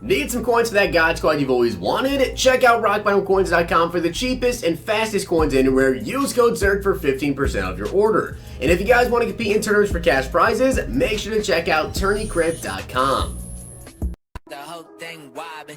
Need some coins for that God Squad you've always wanted? Check out rockbottomcoins.com for the cheapest and fastest coins anywhere. Use code ZERK for 15% off your order. And if you guys want to compete in tournaments for cash prizes, make sure to check out tourneycrypt.com. The whole thing wobbin'.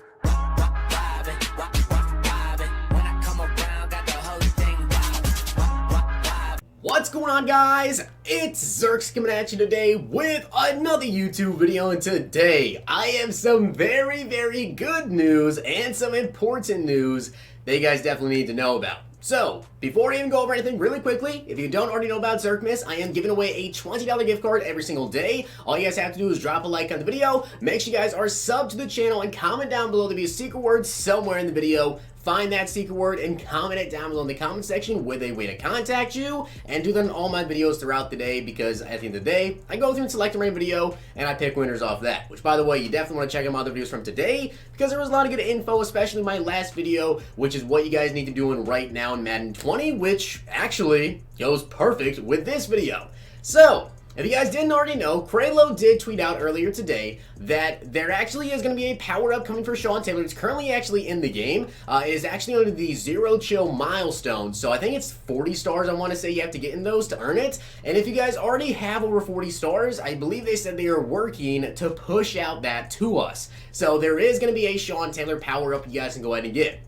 What's going on, guys? It's Zirksee coming at you today with another YouTube video, and today I have some very good news and some important news that you guys definitely need to know about. So, before I even go over anything really quickly, if you don't already know about Zirksee, I am giving away a $20 gift card every single day. All you guys have to do is drop a like on the video, make sure you guys are subbed to the channel, and comment down below. There'll be a secret word somewhere in the video. Find that secret word and comment it down below in the comment section with a way to contact you, and do that in all my videos throughout the day, because at the end of the day, I go through and select a random video and I pick winners off that. Which, by the way, you definitely want to check out my other videos from today, because there was a lot of good info, especially my last video, which is what you guys need to do right now in Madden 20, which actually goes perfect with this video. So, if you guys didn't already know, Kralo did tweet out earlier today that there actually is going to be a power-up coming for Sean Taylor. It's currently actually in the game. It is actually under the Zero Chill milestone. So I think it's 40 stars I want to say you have to get in those to earn it. And if you guys already have over 40 stars, I believe they said they are working to push out that to us. So there is going to be a Sean Taylor power-up you guys can go ahead and get.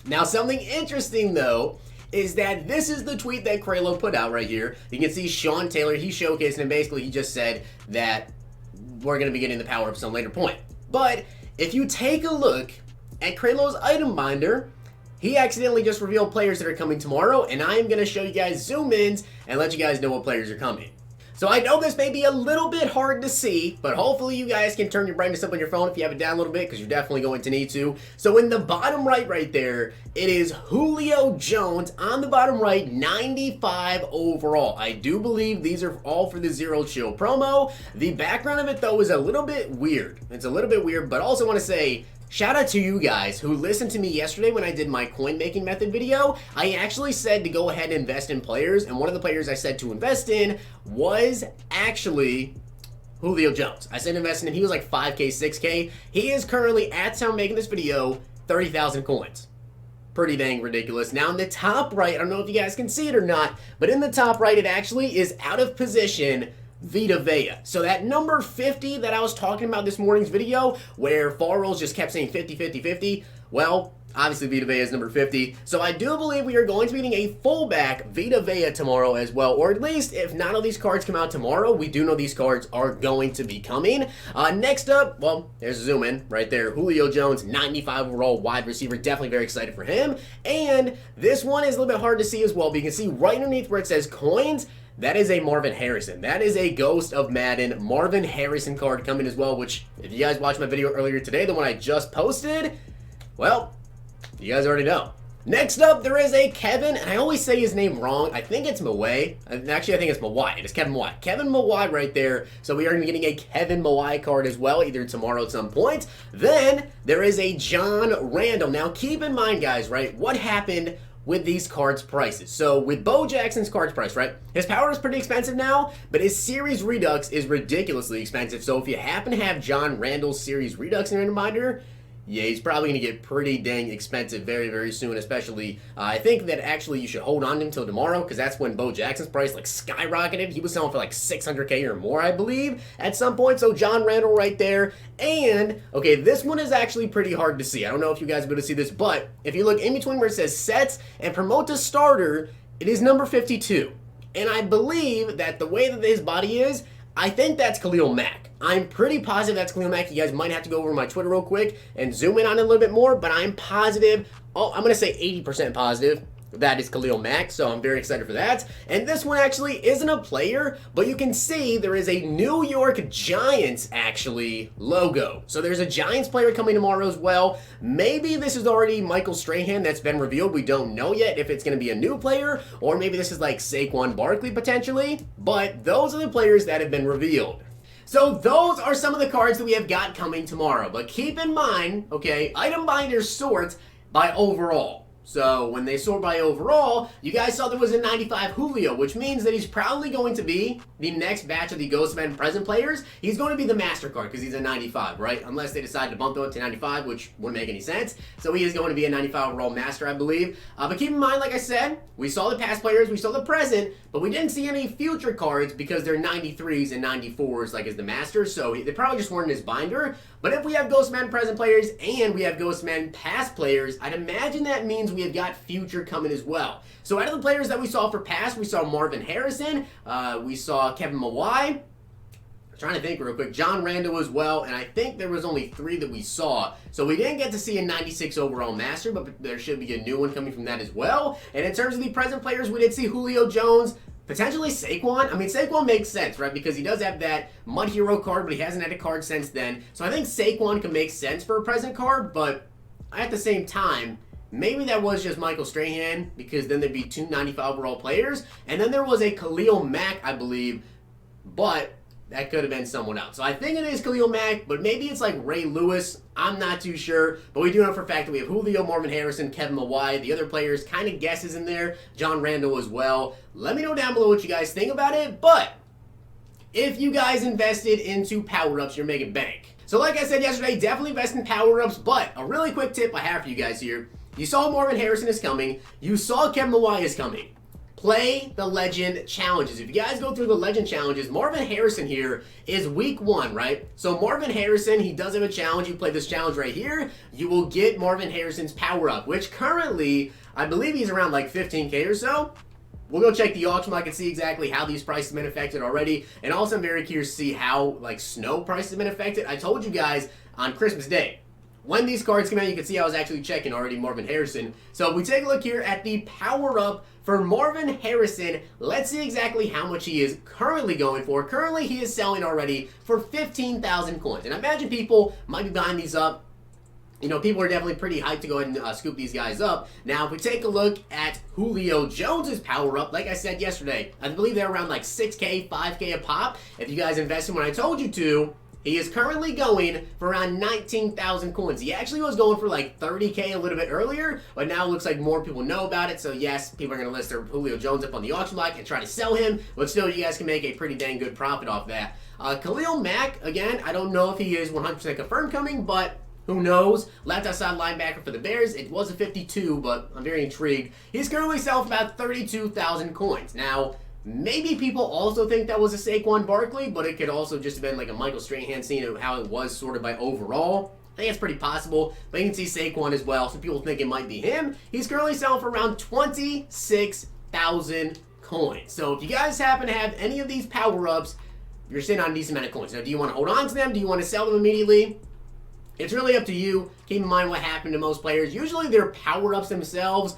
Now, something interesting, though, is that this is the tweet that Kralo put out right here. You can see Sean Taylor, he showcased, and basically he just said that we're going to be getting the power-up some later point. But if you take a look at Kralo's item binder, he accidentally just revealed players that are coming tomorrow, and I am going to show you guys zoom-ins and let you guys know what players are coming. So I know this may be a little bit hard to see, but hopefully you guys can turn your brightness up on your phone if you have it down a little bit, because you're definitely going to need to. So in the bottom right there, it is Julio Jones. On the bottom right, 95 overall. I do believe these are all for the Zero Chill promo. The background of it, though, is a little bit weird. It's a little bit weird, but I also want to say, shout out to you guys who listened to me yesterday when I did my coin making method video. I actually said to go ahead and invest in players, and one of the players I said to invest in was actually Julio Jones. I said invest in him. He was like 5K, 6K. He is currently, at time making this video, 30,000 coins. Pretty dang ridiculous. Now in the top right, I don't know if you guys can see it or not, but in the top right, it actually is out of position Vita Vea. So that number 50 that I was talking about this morning's video, where Fall Rolls just kept saying 50, 50, 50, well, obviously Vita Vea is number 50. So I do believe we are going to be getting a fullback Vita Vea tomorrow as well, or at least if none of these cards come out tomorrow, we do know these cards are going to be coming. Next up, well, there's a zoom in right there. Julio Jones, 95 overall wide receiver. Definitely very excited for him. And this one is a little bit hard to see as well, but you can see right underneath where it says coins, that is a Marvin Harrison. That is a Ghost of Madden Marvin Harrison card coming as well, which if you guys watched my video earlier today, the one I just posted, well, you guys already know. Next up, there is a Kevin, and I always say his name wrong. I think it's Mawae. Actually, I think it's Mawae. It is Kevin Mawae. Kevin Mawae right there. So we are going to be getting a Kevin Mawae card as well, either tomorrow at some point. Then there is a John Randle. Now, keep in mind, guys, right, what happened with these cards' prices. So with Bo Jackson's cards price, right, his power is pretty expensive now, but his series redux is ridiculously expensive. So if you happen to have John Randle's series redux in your reminder, yeah, he's probably going to get pretty dang expensive very soon, especially, I think that actually you should hold on to him until tomorrow, because that's when Bo Jackson's price, like, skyrocketed. He was selling for, like, 600K or more, I believe, at some point. So John Randle right there. And, okay, this one is actually pretty hard to see. I don't know if you guys will be able to see this, but if you look in between where it says sets and promote to starter, it is number 52. And I believe that the way that his body is, I think that's Khalil Mack. I'm pretty positive that's Khalil Mack. You guys might have to go over my Twitter real quick and zoom in on it a little bit more, but I'm positive, I'm going to say 80% positive that is Khalil Mack, so I'm very excited for that. And this one actually isn't a player, but you can see there is a New York Giants, actually, logo. So there's a Giants player coming tomorrow as well. Maybe this is already Michael Strahan that's been revealed. We don't know yet if it's going to be a new player, or maybe this is like Saquon Barkley potentially, but those are the players that have been revealed. So those are some of the cards that we have got coming tomorrow. But keep in mind, okay, item binders sort by overall. So when they sort by overall, you guys saw there was a 95 Julio, which means that he's probably going to be the next batch of the Ghost Madden present players. He's going to be the MasterCard because he's a 95, right? Unless they decide to bump him up to 95, which wouldn't make any sense. So he is going to be a 95 overall Master, I believe. But keep in mind, like I said, we saw the past players, we saw the present, but we didn't see any future cards because they're 93s and 94s like as the Masters. So they probably just weren't in his binder. But if we have Ghost Madden present players and we have Ghost Madden past players, I'd imagine that means we have got future coming as well. So out of the players that we saw for past, we saw Marvin Harrison, we saw Kevin Mawae, I'm trying to think real quick, John Randle as well, and I think there was only 3 that we saw. So we didn't get to see a 96 overall Master, but there should be a new one coming from that as well. And in terms of the present players, we did see Julio Jones, potentially Saquon. I mean, Saquon makes sense, right? Because he does have that Mud Hero card, but he hasn't had a card since then. So I think Saquon can make sense for a present card, but at the same time, maybe that was just Michael Strahan, because then there'd be 2 95 overall players. And then there was a Khalil Mack, I believe, but that could have been someone else. So I think it is Khalil Mack, but maybe it's like Ray Lewis. I'm not too sure. But we do know for a fact that we have Julio, Marvin Harrison, Kevin Mawae. The other players, kind of guesses in there. John Randle as well. Let me know down below what you guys think about it. But if you guys invested into power-ups, you're making bank. So like I said yesterday, definitely invest in power-ups. But a really quick tip I have for you guys here. You saw Marvin Harrison is coming. You saw Kevin Mawae is coming. Play the Legend Challenges. If you guys go through the Legend Challenges, Marvin Harrison here is week 1, right? So Marvin Harrison, he does have a challenge. You play this challenge right here, you will get Marvin Harrison's power up, which currently, I believe he's around like 15K or so. We'll go check the auction. I can see exactly how these prices have been affected already. And also I'm very curious to see how like snow prices have been affected. I told you guys on Christmas Day, when these cards come out, you can see I was actually checking already Marvin Harrison. So if we take a look here at the power up for Marvin Harrison, let's see exactly how much he is currently going for. Currently, he is selling already for 15,000 coins. And I imagine people might be buying these up. You know, people are definitely pretty hyped to go ahead and scoop these guys up. Now, if we take a look at Julio Jones's power up, like I said yesterday, I believe they're around like 6K, 5K a pop. If you guys invested when I told you to, he is currently going for around 19,000 coins. He actually was going for like 30K a little bit earlier, but now it looks like more people know about it. So yes, people are going to list their Julio Jones up on the auction block and try to sell him, but still you guys can make a pretty dang good profit off that. Khalil Mack, again, I don't know if he is 100% confirmed coming, but who knows? Left outside linebacker for the Bears. It was a 52, but I'm very intrigued. He's currently selling for about 32,000 coins. Now, maybe people also think that was a Saquon Barkley, but it could also just have been like a Michael Strahan, seeing how it was sorted by overall. I think it's pretty possible, but you can see Saquon as well, so people think it might be him. He's currently selling for around 26,000 coins. So if you guys happen to have any of these power-ups, you're sitting on a decent amount of coins. Now, do you want to hold on to them? Do you want to sell them immediately? It's really up to you. Keep in mind what happened to most players. Usually their power-ups themselves,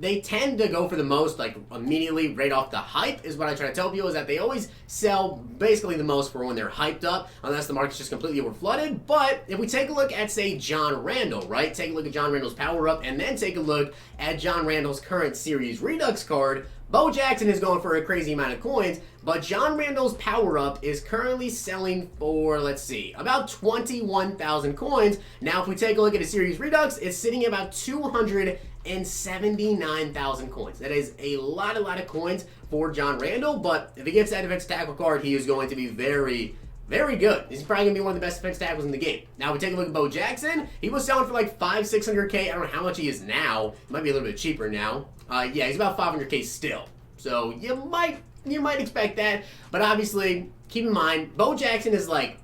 they tend to go for the most, like, immediately right off the hype, is what I try to tell people, is that they always sell basically the most for when they're hyped up, unless the market's just completely overflooded. But if we take a look at, say, John Randle, right? Take a look at John Randle's power-up, and then take a look at John Randle's current Series Redux card. Bo Jackson is going for a crazy amount of coins, but John Randle's power-up is currently selling for, let's see, about 21,000 coins. Now, if we take a look at a Series Redux, it's sitting at about 279,000 coins. That is a lot of coins for John Randle, but if he gets that defensive tackle card, he is going to be very good. He's probably going to be one of the best defensive tackles in the game. Now, we take a look at Bo Jackson. He was selling for like 500-600K. I don't know how much he is now. It might be a little bit cheaper now. Yeah, he's about 500K still. So you might expect that. But obviously, keep in mind, Bo Jackson is like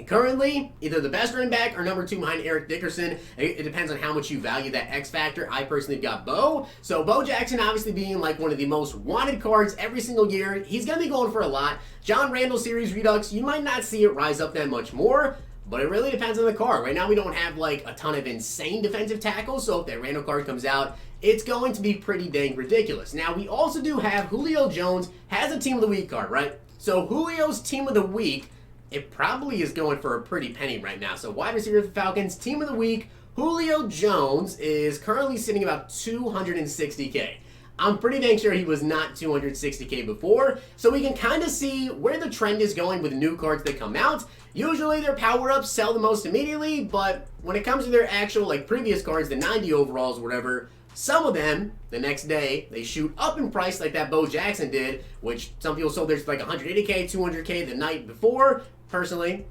currently either the best running back or number 2 behind Eric Dickerson. It depends on how much you value that X factor. I personally got Bo. So Bo Jackson obviously being like one of the most wanted cards every single year. He's going to be going for a lot. John Randle Series Redux, you might not see it rise up that much more, but it really depends on the card. Right now we don't have like a ton of insane defensive tackles, so if that Randle card comes out, it's going to be pretty dang ridiculous. Now we also do have Julio Jones has a Team of the Week card, right? So Julio's Team of the Week, it probably is going for a pretty penny right now. So wide receiver for the Falcons, Team of the Week, Julio Jones is currently sitting about 260K. I'm pretty dang sure he was not 260k before, so we can kind of see where the trend is going with new cards that come out. Usually their power-ups sell the most immediately, but when it comes to their actual, like, previous cards, the 90 overalls or whatever, some of them, the next day, they shoot up in price like that Bo Jackson did, which some people sold theirs for like 180k, 200k the night before. Personally,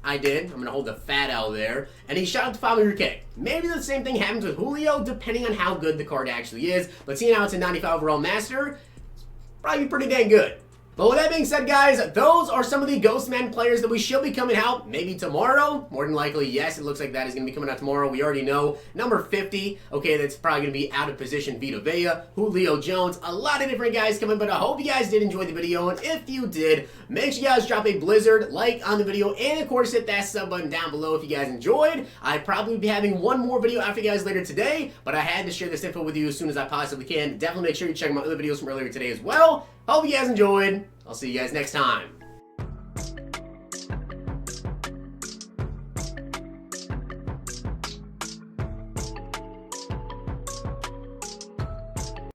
I did. I'm going to hold the fat out there. And he shot up to 500k. Maybe the same thing happens with Julio, depending on how good the card actually is. But seeing how it's a 95 overall master, it's probably pretty dang good. But with that being said, guys, those are some of the Ghostman players that we should be coming out maybe tomorrow. More than likely, yes, it looks like that is going to be coming out tomorrow. We already know. Number 50, okay, that's probably going to be out of position Vita Vea, Julio Jones, a lot of different guys coming, but I hope you guys did enjoy the video. And if you did, make sure you guys drop a Blizzard like on the video, and of course, hit that sub button down below if you guys enjoyed. I'd probably be having one more video after you guys later today, but I had to share this info with you as soon as I possibly can. Definitely make sure you check my other videos from earlier today as well. Hope you guys enjoyed. I'll see you guys next time.